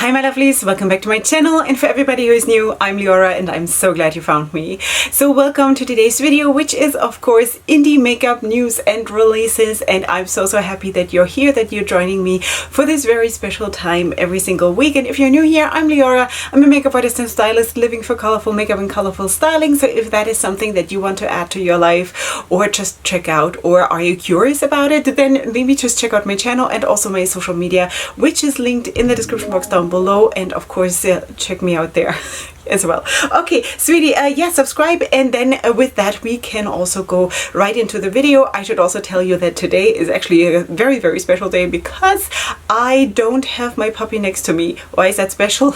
Hi my lovelies, welcome back to my channel, and for everybody who is new, I'm Leorah and I'm so glad you found me. So welcome to today's video, which is of course indie makeup news and releases, and I'm so happy that you're here, that you're joining me for this very special time every single week. And if you're new here, I'm Leorah. I'm a makeup artist and stylist living for colorful makeup and colorful styling. So if that is something that you want to add to your life or just check out, or are you curious about it, then maybe just check out my channel and also my social media, which is linked in the description box down below, and of course check me out there as well. Okay, sweetie, yeah, subscribe, and then with that we can also go right into the video. I should also tell you that today is actually a very special day because I don't have my puppy next to me. Why is that special?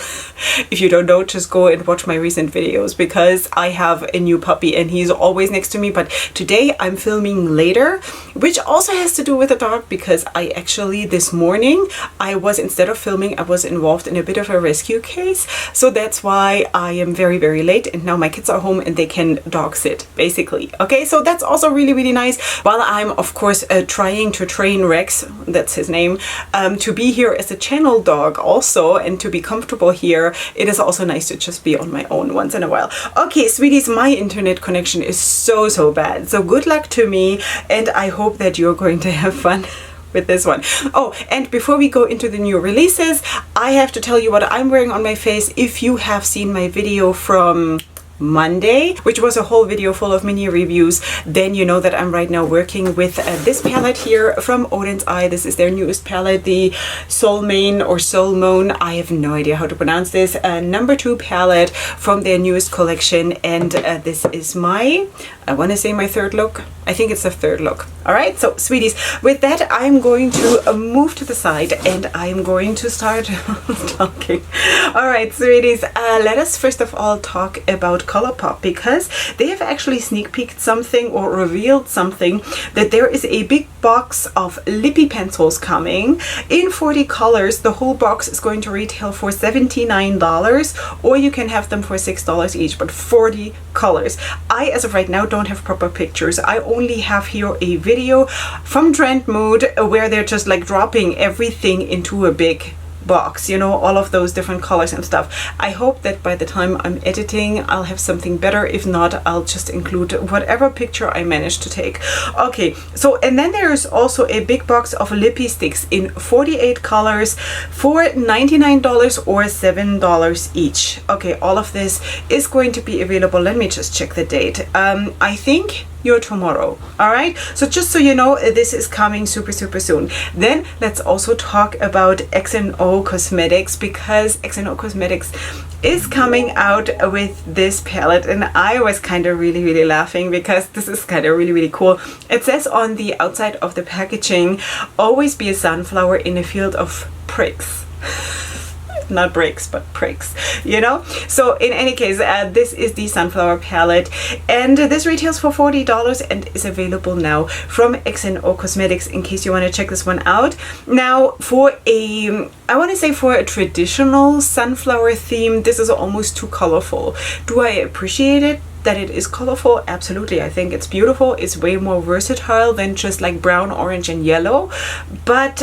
If you don't know, just go and watch my recent videos, because I have a new puppy and he's always next to me. But today I'm filming later, which also has to do with the dog, because I actually this morning instead of filming, I was involved in a bit of a rescue case. So that's why I am very late, and now my kids are home and they can dog sit basically. Okay, so that's also really nice. While I'm of course trying to train Rex, that's his name, to be here as a channel dog also and to be comfortable here, it is also nice to just be on my own once in a while. Okay, sweeties, my internet connection is so bad, so good luck to me, and I hope that you're going to have fun with this one. Oh, and before we go into the new releases, I have to tell you what I'm wearing on my face. If you have seen my video from Monday, which was a whole video full of mini reviews, then you know that I'm right now working with this palette here from Odin's Eye. This is their newest palette, the Soulmane or Soulmone, I have no idea how to pronounce this, number 2 palette from their newest collection. And this is my, I want to say my third look. I think it's the third look. All right, so sweeties, with that I'm going to move to the side and I'm going to start talking. All right, sweeties, let us first of all talk about Colourpop, because they have actually sneak peeked something or revealed something, that there is a big box of lippy pencils coming in 40 colors. The whole box is going to retail for $79, or you can have them for $6 each, but 40 colors. I, as of right now, don't have proper pictures. I only have here a video from Trend Mood where they're just like dropping everything into a big box, you know, all of those different colors and stuff. I hope that by the time I'm editing I'll have something better. If not, I'll just include whatever picture I manage to take. Okay, so and then there's also a big box of lippy sticks in 48 colors for $99 or $7 each. Okay, all of this is going to be available. Let me just check the date. I think tomorrow. All right, so just so you know, this is coming super soon. Then let's also talk about X&O Cosmetics, because X&O Cosmetics is coming out with this palette, and I was kind of really laughing because this is kind of really cool. It says on the outside of the packaging, always be a sunflower in a field of pricks. Not breaks, but pricks, you know. So in any case, this is the sunflower palette, and this retails for $40 and is available now from X&O Cosmetics, in case you want to check this one out. Now, for a, I want to say for a traditional sunflower theme, this is almost too colorful. Do I appreciate it? That it is colorful? Absolutely. I think it's beautiful. It's way more versatile than just like brown, orange and yellow, but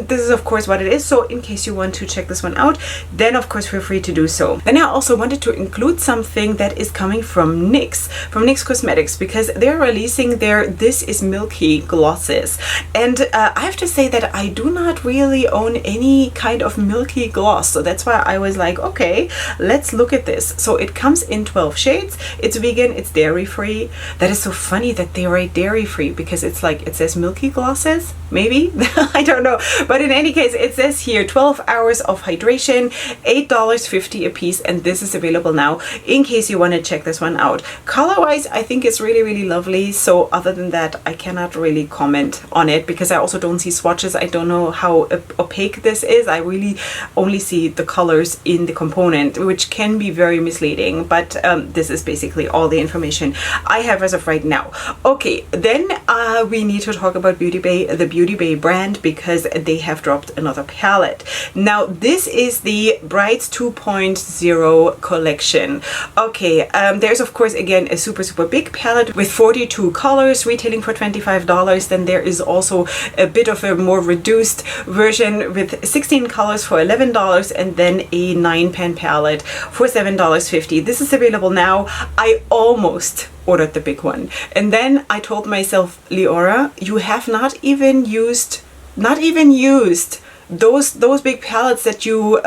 this is of course what it is. So in case you want to check this one out, then of course feel free to do so. Then I also wanted to include something that is coming from NYX Cosmetics, because they're releasing their This Is Milky glosses, and I have to say that I do not really own any kind of milky gloss, so that's why I was like, okay, let's look at this. So it comes in 12 shades. It's vegan, it's dairy free. That is so funny that they write dairy free, because it's like, it says milky glosses, maybe. I don't know, but in any case, it says here 12 hours of hydration, $8.50 a piece, and this is available now in case you want to check this one out. Color wise, I think it's really lovely. So other than that, I cannot really comment on it, because I also don't see swatches. I don't know how opaque this is. I really only see the colors in the component, which can be very misleading, but this is basically all all the information I have as of right now. Okay, then we need to talk about beautybay, the beautybay brand, because they have dropped another palette. Now this is the Brights 2.0 collection. Okay, there's of course again a super big palette with 42 colors retailing for $25. Then there is also a bit of a more reduced version with 16 colors for $11, and then a 9-pan palette for $7.50. This is available now. I almost ordered the big one, and then I told myself, Leorah, you have not even used those big palettes that you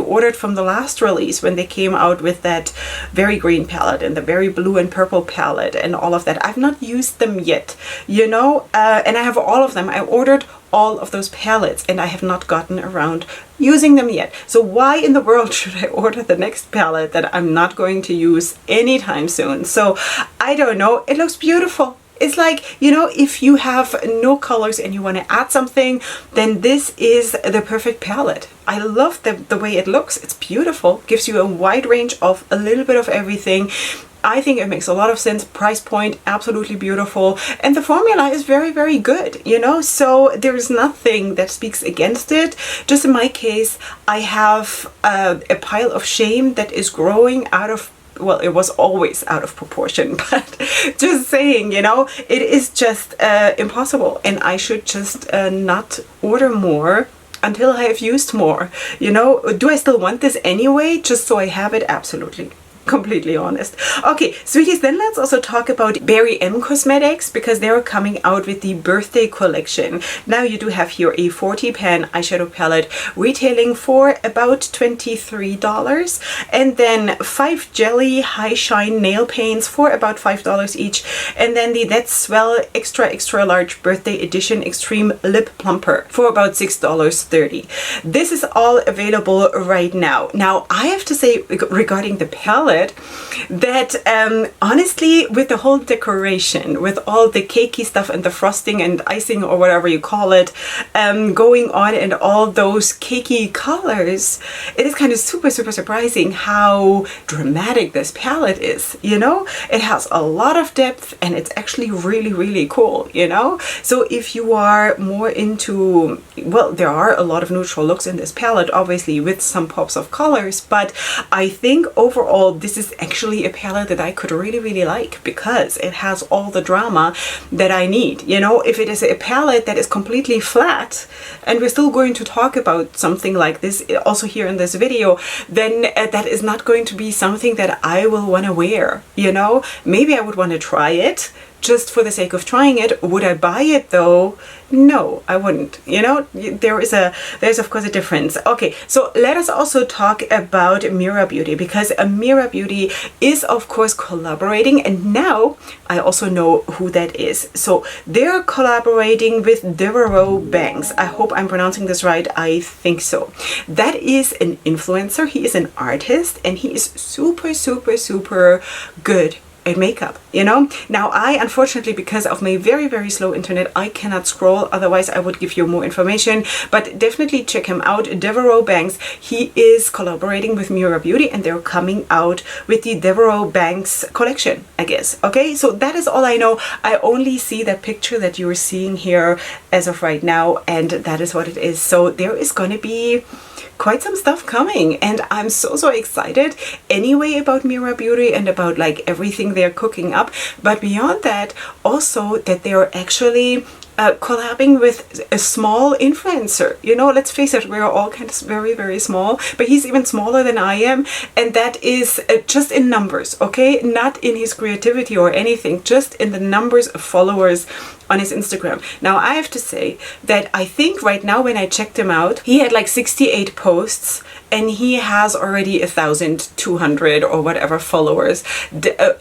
ordered from the last release when they came out with that very green palette and the very blue and purple palette and all of that. I've not used them yet, you know, and I have all of them. I ordered all of those palettes and I have not gotten around using them yet. So why in the world should I order the next palette that I'm not going to use anytime soon? So I don't know. It looks beautiful. It's like, you know, if you have no colors and you want to add something, then this is the perfect palette. I love the way it looks. It's beautiful. Gives you a wide range of a little bit of everything. I think it makes a lot of sense. Price point, absolutely beautiful. And the formula is very good, you know, so there's nothing that speaks against it. Just in my case, I have a pile of shame that is growing out of, well, it was always out of proportion, but just saying, you know, it is just impossible. And I should just not order more until I have used more. You know, do I still want this anyway? Just so I have it? Absolutely. Completely honest. Okay, sweeties, then let's also talk about berrym Cosmetics, because they're coming out with the birthday collection. Now you do have here a 40-pan eyeshadow palette retailing for about $23, and then 5 jelly high shine nail paints for about $5 each, and then the That's Swell extra large birthday edition extreme lip plumper for about $6.30. This is all available right now. Now I have to say regarding the palette that honestly, with the whole decoration, with all the cakey stuff and the frosting and icing or whatever you call it going on, and all those cakey colors, it is kind of super surprising how dramatic this palette is, you know. It has a lot of depth and it's actually really cool, you know. So if you are more into, well, there are a lot of neutral looks in this palette, obviously with some pops of colors, but I think overall this is actually a palette that I could really like, because it has all the drama that I need. You know, if it is a palette that is completely flat, and we're still going to talk about something like this also here in this video, then that is not going to be something that I will want to wear, you know. Maybe I would want to try it just for the sake of trying it. Would I buy it though? No, I wouldn't. You know, there's of course a difference. Okay, so let us also talk about Mira Beauty, because Mira Beauty is of course collaborating, and now I also know who that is. So they're collaborating with DedeSignature. I hope I'm pronouncing this right. I think so. That is an influencer. He is an artist, and he is super good at makeup, you know. Now I, unfortunately, because of my very slow internet, I cannot scroll, otherwise I would give you more information, but definitely check him out. DedeSignature, he is collaborating with Mira Beauty, and they're coming out with the DedeSignature collection, I guess. Okay, so that is all I know. I only see that picture that you are seeing here as of right now, and that is what it is. So there is going to be quite some stuff coming, and I'm so excited anyway about Mira Beauty and about like everything they're cooking up. But beyond that, also that they're actually collabing with a small influencer. You know, let's face it, we're all kind of very small, but he's even smaller than I am, and that is just in numbers, okay? Not in his creativity or anything, just in the numbers of followers on his Instagram. Now I have to say that I think right now when I checked him out, he had like 68 posts, and he has already 1,200 or whatever followers.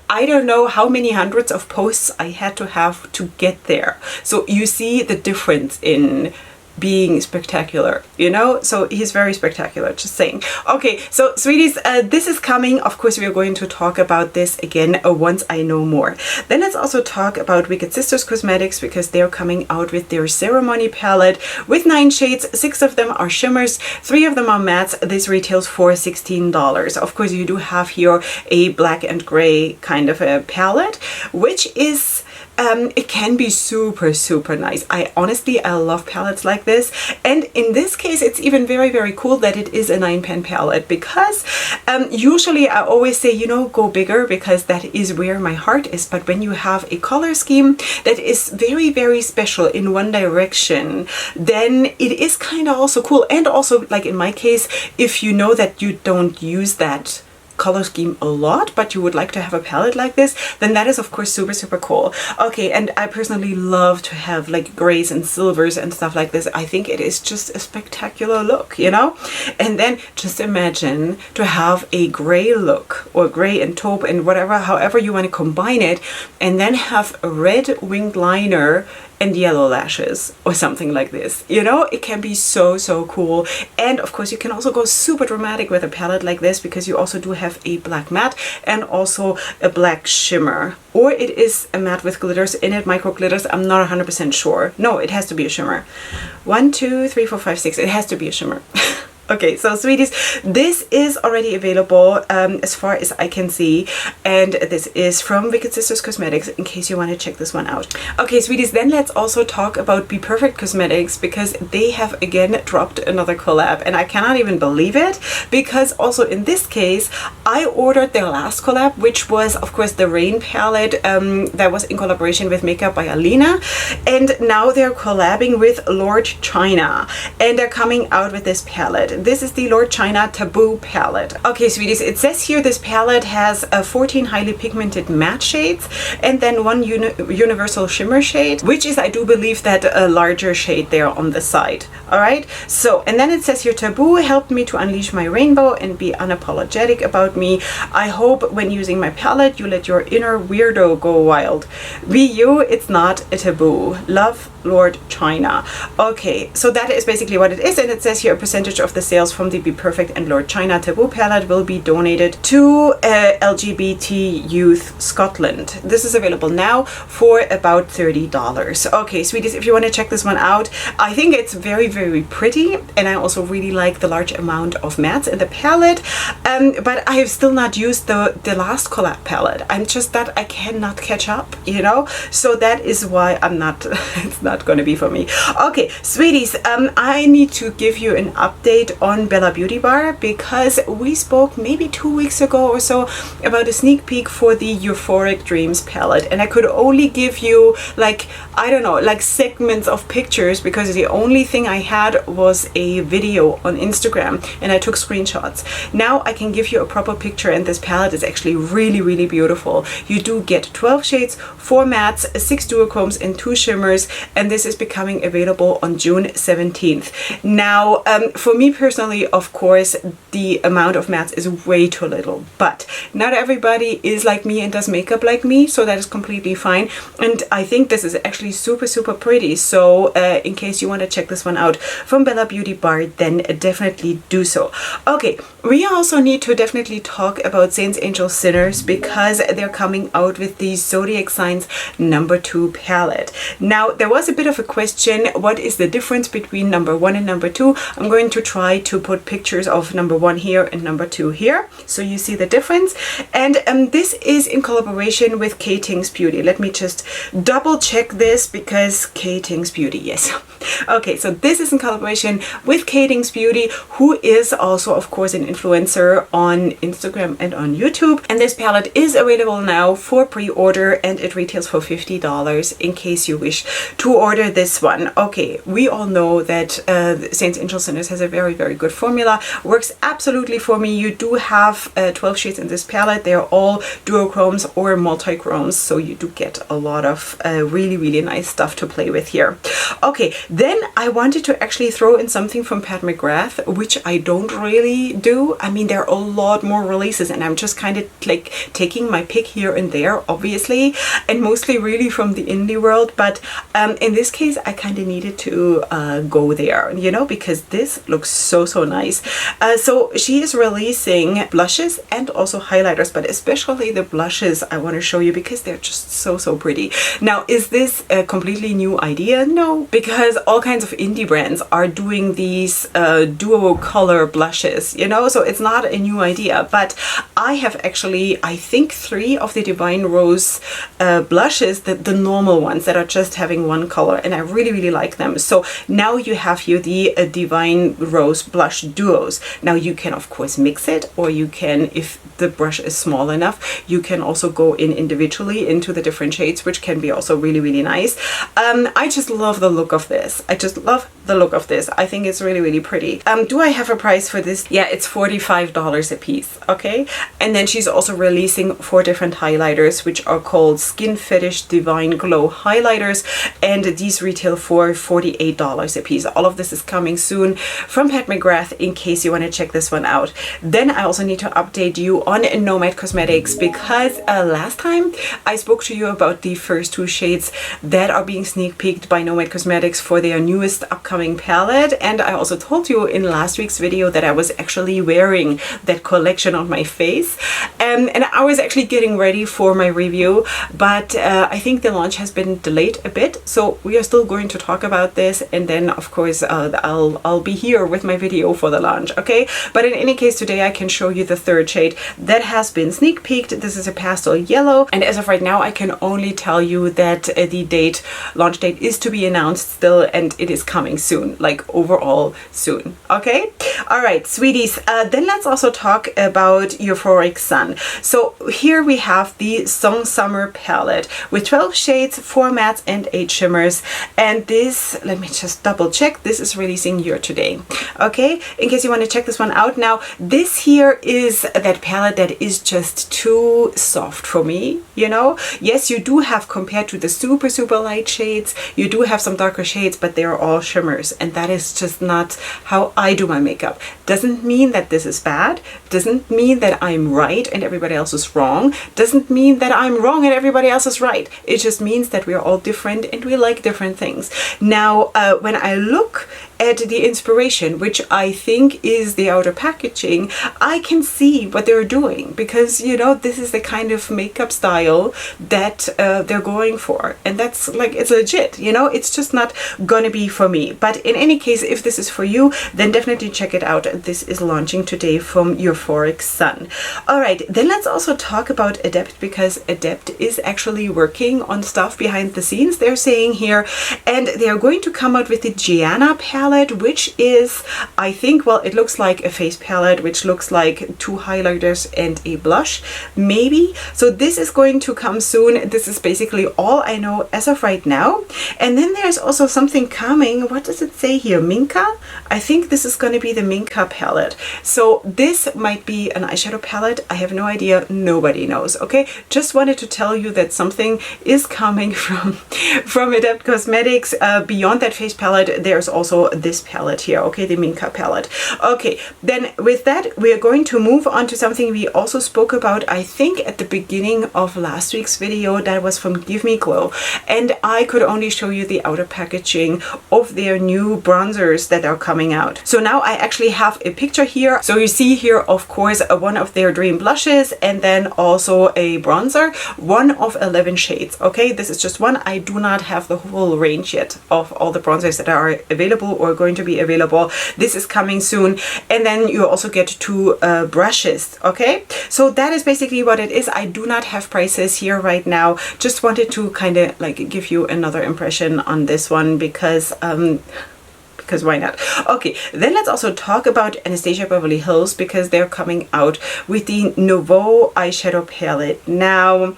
I don't know how many hundreds of posts I had to have to get there. So you see the difference in being spectacular, you know? So he's very spectacular, just saying. Okay, so sweeties, this is coming. Of course, we are going to talk about this again once I know more. Then let's also talk about Wicked Sisters Cosmetics, because they're coming out with their ceremony palette with 9 shades. 6 of them are shimmers, 3 of them are mattes. This retails for $16. Of course, you do have here a black and gray kind of a palette, which is it can be super, super nice. I love palettes like this. And in this case, it's even very, very cool that it is a 9-pan palette, because usually I always say, you know, go bigger, because that is where my heart is. But when you have a color scheme that is very, very special in one direction, then it is kind of also cool. And also, like in my case, if you know that you don't use that color scheme a lot, but you would like to have a palette like this, then that is of course super, super cool. Okay, and I personally love to have like grays and silvers and stuff like this. I think it is just a spectacular look, you know? And then just imagine to have a gray look, or gray and taupe and whatever, however you want to combine it, and then have a red winged liner and yellow lashes or something like this. You know, it can be so, so cool. And of course, you can also go super dramatic with a palette like this, because you also do have a black matte and also a black shimmer. Or it is a matte with glitters in it, micro glitters. I'm not 100% sure. No, it has to be a shimmer. 1, 2, 3, 4, 5, 6. It has to be a shimmer. Okay, so sweeties, this is already available as far as I can see, and this is from Wicked Sisters Cosmetics, in case you want to check this one out. Okay, sweeties, then let's also talk about Be Perfect Cosmetics, because they have again dropped another collab, and I cannot even believe it, because also in this case, I ordered their last collab, which was of course the Rain palette that was in collaboration with Makeup by Alina, and now they're collabing with Lord China, and they're coming out with this palette. This is the Lord China Taboo palette. Okay, sweeties, it says here this palette has 14 highly pigmented matte shades, and then 1 universal shimmer shade, which is, I do believe, that a larger shade there on the side. All right, so, and then it says here, Taboo helped me to unleash my rainbow and be unapologetic about me. I hope when using my palette, you let your inner weirdo go wild. Be you, it's not a taboo. Love, Lord China. Okay, so that is basically what it is, and it says here a percentage of the sales from the Be Perfect and Lord China Taboo palette will be donated to LGBT Youth Scotland. This is available now for about $30. Okay, sweeties, if you want to check this one out, I think it's very, very pretty, and I also really like the large amount of mattes in the palette, but I have still not used the last collab palette. I'm just that I cannot catch up, you know, so that is why I'm not it's not going to be for me. Okay, sweeties, I need to give you an update on Bella Beauty Bar, because we spoke maybe 2 weeks ago or so about a sneak peek for the Euphoric Dreams palette, and I could only give you like, I don't know, like segments of pictures, because the only thing I had was a video on Instagram and I took screenshots. Now I can give you a proper picture, and this palette is actually really, really beautiful. You do get 12 shades, 4 mattes, 6 duochromes and 2 shimmers, and this is becoming available on June 17th. Now, for me personally, of course, the amount of mattes is way too little, but not everybody is like me and does makeup like me, so that is completely fine. And I think this is actually super, super pretty. So in case you want to check this one out from Bella Beauty Bar, then definitely do so. Okay, we also need to definitely talk about Saints, Angels, Sinners, because they're coming out with the Zodiac Signs #2 palette. Now, there was a bit of a question, what is the difference between #1 and #2? I'm going to try to put pictures of #1 here and #2 here, so you see the difference. And this is in collaboration with K Ting's Beauty. Let me just double check this, because K Ting's Beauty, yes. Okay, so this is in collaboration with K Ting's Beauty, who is also, of course, an influencer on Instagram and on YouTube. And this palette is available now for pre-order, and it retails for $50 in case you wish to order this one. Okay, we all know that Saints, Angels, Sinners has a very, very good formula. Works absolutely for me. You do have 12 shades in this palette. They are all duochromes or multi-chromes, so you do get a lot of really, really nice stuff to play with here. Okay, Then I wanted to actually throw in something from Pat McGrath, which I don't really do. I mean, there are a lot more releases and I'm just kind of like taking my pick here and there, obviously, and mostly really from the indie world. But in this case, I kind of needed to go there, you know, because this looks so nice. So she is releasing blushes and also highlighters, but especially the blushes I want to show you because they're just so pretty. Now, is this a completely new idea? No, because all kinds of indie brands are doing these duo color blushes, you know, so it's not a new idea. But I have actually, I think, 3 of the Divine Rose blushes, the normal ones that are just having one color, and I really like them. So now you have here the Divine Rose blush duos. Now you can of course mix it, or you can, if the brush is small enough, you can also go in individually into the different shades, which can be also really nice. I just love the look of this. I just love the look of this. I think it's really pretty. Do I have a price for this? Yeah, it's $45 a piece. Okay, and then she's also releasing 4 different highlighters, which are called Skin Fetish Divine Glow highlighters, and these retail for $48 a piece. All of this is coming soon from Pat McGrath, in case you want to check this one out. Then I also need to update you on Nomad Cosmetics, because last time I spoke to you about the first 2 shades that are being sneak peeked by Nomad Cosmetics for their newest upcoming palette, and I also told you in last week's video that I was actually wearing that collection on my face, and I was actually getting ready for my review, but I think the launch has been delayed a bit, so we are still going to talk about this, and then of course I'll be here with my video for the launch. Okay, but in any case, today I can show you the 3rd shade that has been sneak peeked. This is a pastel yellow, and as of right now I can only tell you that the launch date is to be announced still, and it is coming soon, like overall soon. Okay, all right, sweeties, then let's also talk about Euphoria Sun. So here we have the Song Summer palette with 12 shades, 4 mattes and 8 shimmers, and this, let me just double check, this is releasing here today. Okay, in case you want to check this one out. Now, this here is that palette that is just too soft for me, you know. Yes, you do have, compared to the super light shades, you do have some darker shades, but they are all shimmers, and that is just not how I do my makeup. Doesn't mean that this is bad, doesn't mean that I'm right and everybody else is wrong, doesn't mean that I'm wrong and everybody else is right. It just means that we are all different and we like different things. Now, when I look at the inspiration, which I think is the outer packaging, I can see what they're doing, because, you know, this is the kind of makeup style that they're going for, and that's like, it's legit, you know. It's just not gonna be for me, but in any case, if this is for you, then definitely check it out. This is launching today from Euphoria Sun. All right, then let's also talk about Adept, because Adept is actually working on stuff behind the scenes, they're saying here, and they are going to come out with the Gianna palette, which is, I think, well, it looks like a face palette, which looks like 2 highlighters and a blush, maybe. So this is going to come soon. This is basically all I know as of right now. And then there's also something coming. What does it say here? Minka? I think this is going to be the Minka palette. So this might be an eyeshadow palette. I have no idea. Nobody knows. Okay, just wanted to tell you that something is coming from Adept Cosmetics. Beyond that face palette, there's also this palette here, okay, the Minka palette. Okay, then with that, we are going to move on to something we also spoke about, I think, at the beginning of last week's video. That was from Give Me Glow, and I could only show you the outer packaging of their new bronzers that are coming out. So now I actually have a picture here. So you see here, of course, one of their dream blushes, and then also a bronzer, one of 11 shades. Okay, this is just one. I do not have the whole range yet of all the bronzers that are available or going to be available. This is coming soon, and then you also get 2 brushes. Okay, so that is basically what it is. I do not have prices here right now. Just wanted to kind of like give you another impression on this one, because why not? Okay, then let's also talk about Anastasia Beverly Hills, because they're coming out with the Nouveau eyeshadow palette. Now,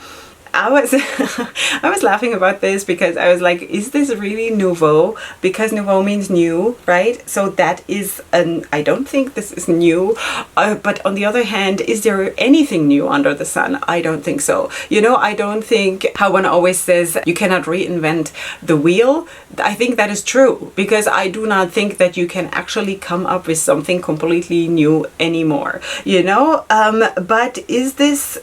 I was I was laughing about this because I was like, is this really nouveau? Because nouveau means new, right? So that is I don't think this is new. But on the other hand, is there anything new under the sun? I don't think so. You know, I don't think how one always says you cannot reinvent the wheel. I think that is true, because I do not think that you can actually come up with something completely new anymore, you know? But is this...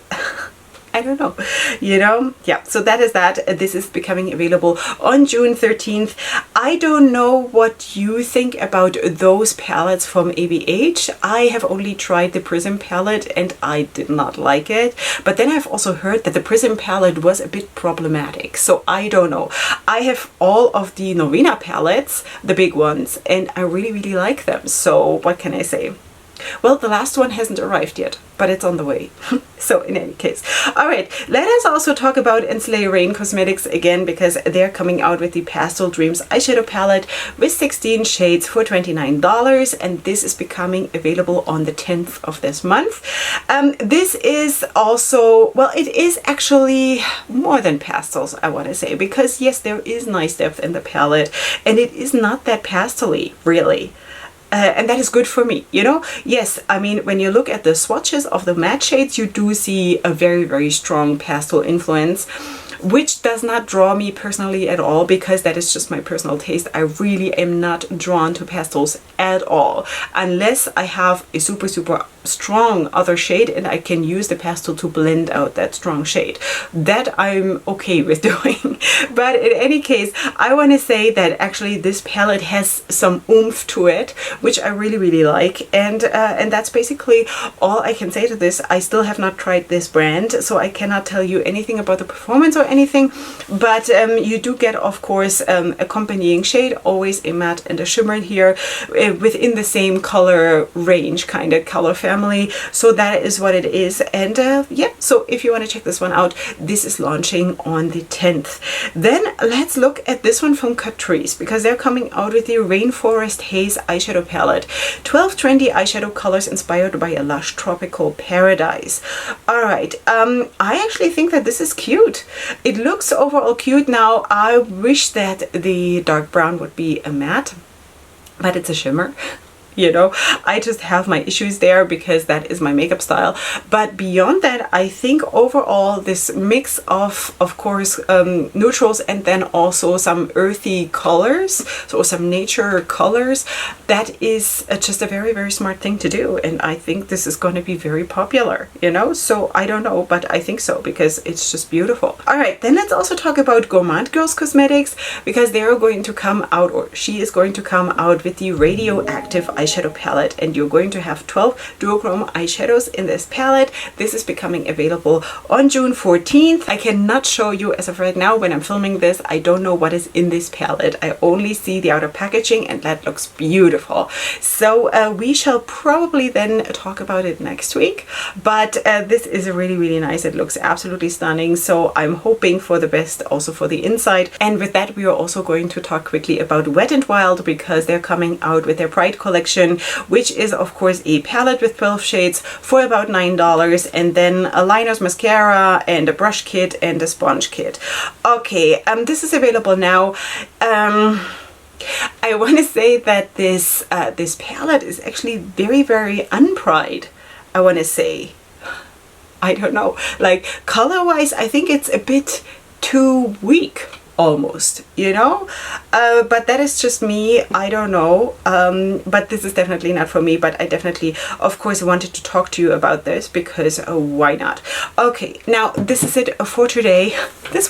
I don't know, you know? Yeah, so that is that. This is becoming available on June 13th. I don't know what you think about those palettes from ABH. I have only tried the Prism palette and I did not like it. But then I've also heard that the Prism palette was a bit problematic. So I don't know. I have all of the Novena palettes, the big ones, and I really, really like them. So what can I say? Well, the last one hasn't arrived yet, but it's on the way. So in any case, all right, let us also talk about Enslay Rain Cosmetics again, because they're coming out with the Pastel Dreams eyeshadow palette with 16 shades for $29, and this is becoming available on the 10th of this month. This is also, well, it is actually more than pastels, I want to say, because yes, there is nice depth in the palette, and it is not that pastel-y, really. And that is good for me, you know? Yes, I mean, when you look at the swatches of the matte shades, you do see a very, very strong pastel influence, which does not draw me personally at all, because that is just my personal taste. I really am not drawn to pastels at all, unless I have a super, super strong other shade and I can use the pastel to blend out that strong shade. That I'm okay with doing. But in any case, I want to say that actually this palette has some oomph to it, which I really, really like. And that's basically all I can say to this. I still have not tried this brand, so I cannot tell you anything about the performance or anything. But you do get, of course, accompanying shade, always a matte and a shimmer here, within the same color range, kind of color family. So that is what it is. And yeah, so if you want to check this one out, this is launching on the 10th. Then let's look at this one from Catrice, because they're coming out with the Rainforest Haze eyeshadow palette. 1220 eyeshadow colors inspired by a lush tropical paradise. All right, I actually think that this is cute. It looks overall cute. Now, I wish that the dark brown would be a matte, but it's a shimmer. You know, I just have my issues there because that is my makeup style. But beyond that, I think overall this mix of course, neutrals and then also some earthy colors, so some nature colors, that is just a very, very smart thing to do. And I think this is going to be very popular, you know? So I don't know, but I think so, because it's just beautiful. All right, then let's also talk about Gourmand Girls Cosmetics, because they are going to come out, or she is going to come out with the Radioactive eyeshadow palette, and you're going to have 12 duochrome eyeshadows in this palette. This is becoming available on June 14th. I cannot show you as of right now when I'm filming this. I don't know what is in this palette. I only see the outer packaging, and that looks beautiful. So we shall probably then talk about it next week, but this is really, really nice. It looks absolutely stunning, so I'm hoping for the best also for the inside. And with that, we are also going to talk quickly about Wet n Wild, because they're coming out with their Pride collection, which is of course a palette with 12 shades for about $9, and then a liners, mascara, and a brush kit and a sponge kit. Okay, this is available now. I want to say that this this palette is actually very, very unpride, I want to say. I don't know, like color wise, I think it's a bit too weak almost, you know, but that is just me. I don't know, but this is definitely not for me. But I definitely, of course, wanted to talk to you about this, because why not? Okay, now this is it for today. This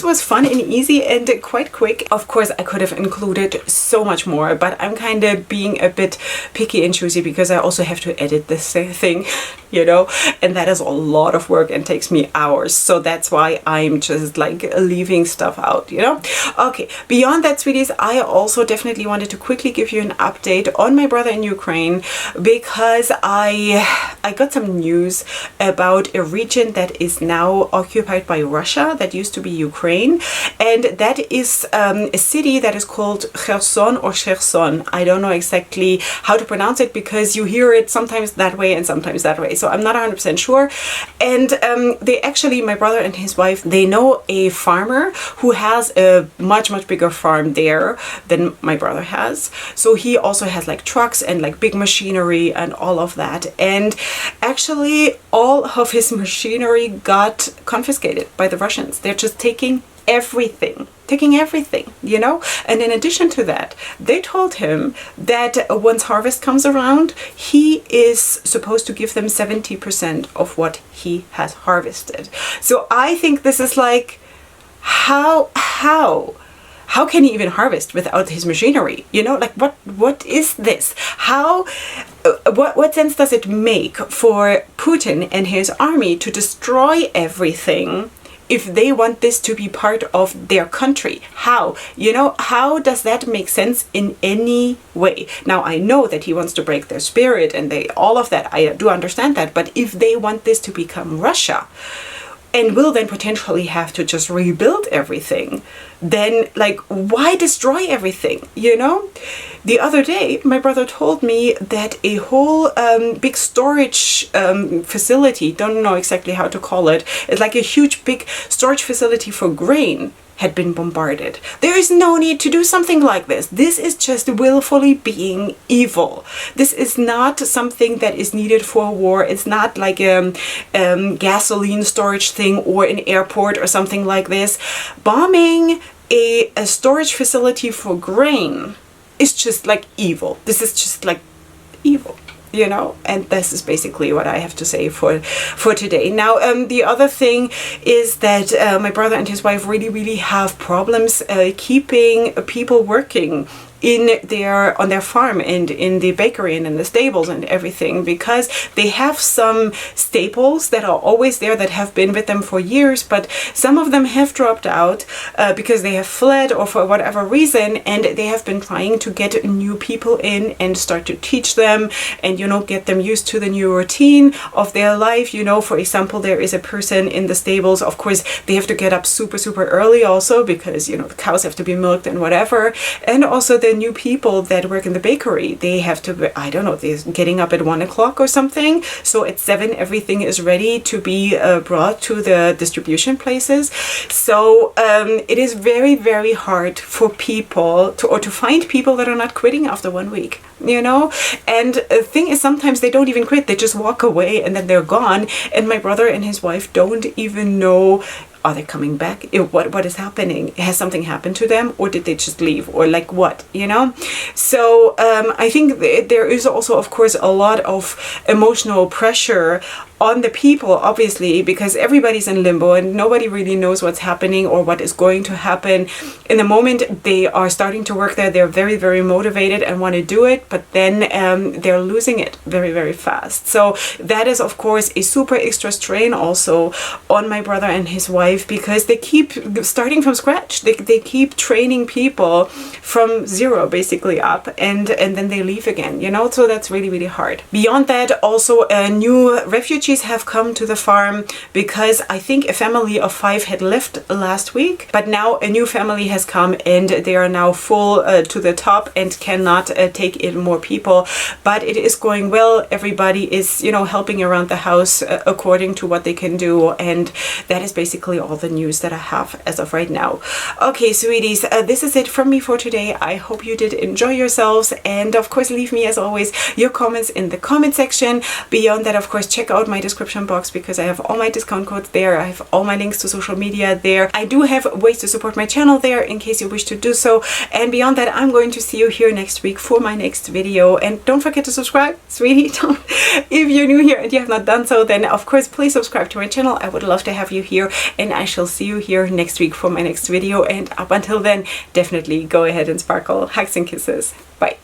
was fun and easy and quite quick. Of course, I could have included so much more, but I'm kind of being a bit picky and choosy, because I also have to edit this thing, you know, and that is a lot of work and takes me hours. So that's why I'm just like leaving stuff out, you know. Okay, beyond that, sweeties, I also definitely wanted to quickly give you an update on my brother in Ukraine, because I got some news about a region that is now occupied by Russia, that used to be Ukraine, and that is a city that is called Kherson or Cherson. I don't know exactly how to pronounce it, because you hear it sometimes that way and sometimes that way. so I'm not 100% sure. And they actually, my brother and his wife, they know a farmer who has a much bigger farm there than my brother has. So he also has like trucks and like big machinery and all of that. And actually all of his machinery got confiscated by the Russians. They're just taking everything, you know. And in addition to that, they told him that once harvest comes around, he is supposed to give them 70% of what he has harvested. So I think this is like, how can he even harvest without his machinery? You know, like what is this? What sense does it make for Putin and his army to destroy everything if they want this to be part of their country? How? You know, how does that make sense in any way? Now, I know that he wants to break their spirit and all of that, I do understand that, but if they want this to become Russia, and will then potentially have to just rebuild everything, then like, why destroy everything, you know? The other day, my brother told me that a whole big storage facility, don't know exactly how to call it, it's like a huge big storage facility for grain, had been bombarded. There is no need to do something like this. This is just willfully being evil. This is not something that is needed for a war. It's not like a gasoline storage thing or an airport or something like this. Bombing a storage facility for grain is just like evil. This is just like evil, you know. And this is basically what I have to say for today. Now, the other thing is that my brother and his wife really have problems keeping people working on their farm and in the bakery and in the stables and everything, because they have some staples that are always there that have been with them for years, but some of them have dropped out because they have fled or for whatever reason, and they have been trying to get new people in and start to teach them and, you know, get them used to the new routine of their life. You know, for example, there is a person in the stables, of course they have to get up super early also because, you know, the cows have to be milked and whatever, and also the new people that work in the bakery, they have to, I don't know, they're getting up at 1 o'clock or something, so at 7 everything is ready to be brought to the distribution places. So it is very hard for people to find people that are not quitting after 1 week, you know. And the thing is, sometimes they don't even quit, they just walk away and then they're gone, and my brother and his wife don't even know, are they coming back? What is happening? Has something happened to them, or did they just leave, or like what, you know? So I think there is also, of course, a lot of emotional pressure on the people, obviously, because everybody's in limbo and nobody really knows what's happening or what is going to happen. In the moment they are starting to work there, they're very motivated and want to do it, but then they're losing it very fast. So that is, of course, a super extra strain also on my brother and his wife, because they keep starting from scratch. They keep training people from zero basically up, and then they leave again, you know. So that's really hard. Beyond that, also new refugees have come to the farm, because I think a family of 5 had left last week, but now a new family has come and they are now full to the top and cannot take in more people. But it is going well. Everybody is, you know, helping around the house according to what they can do, and that is basically all the news that I have as of right now. Okay, sweeties, this is it from me for today. I hope you did enjoy yourselves, and of course leave me, as always, your comments in the comment section. Beyond that, of course, check out my description box, because I have all my discount codes there. I have all my links to social media there. I do have ways to support my channel there in case you wish to do so. And beyond that, I'm going to see you here next week for my next video. And don't forget to subscribe, sweetie. If you're new here and you have not done so, then of course please subscribe to my channel. I would love to have you here, and I shall see you here next week for my next video. And up until then, definitely go ahead and sparkle. Hugs and kisses. Bye.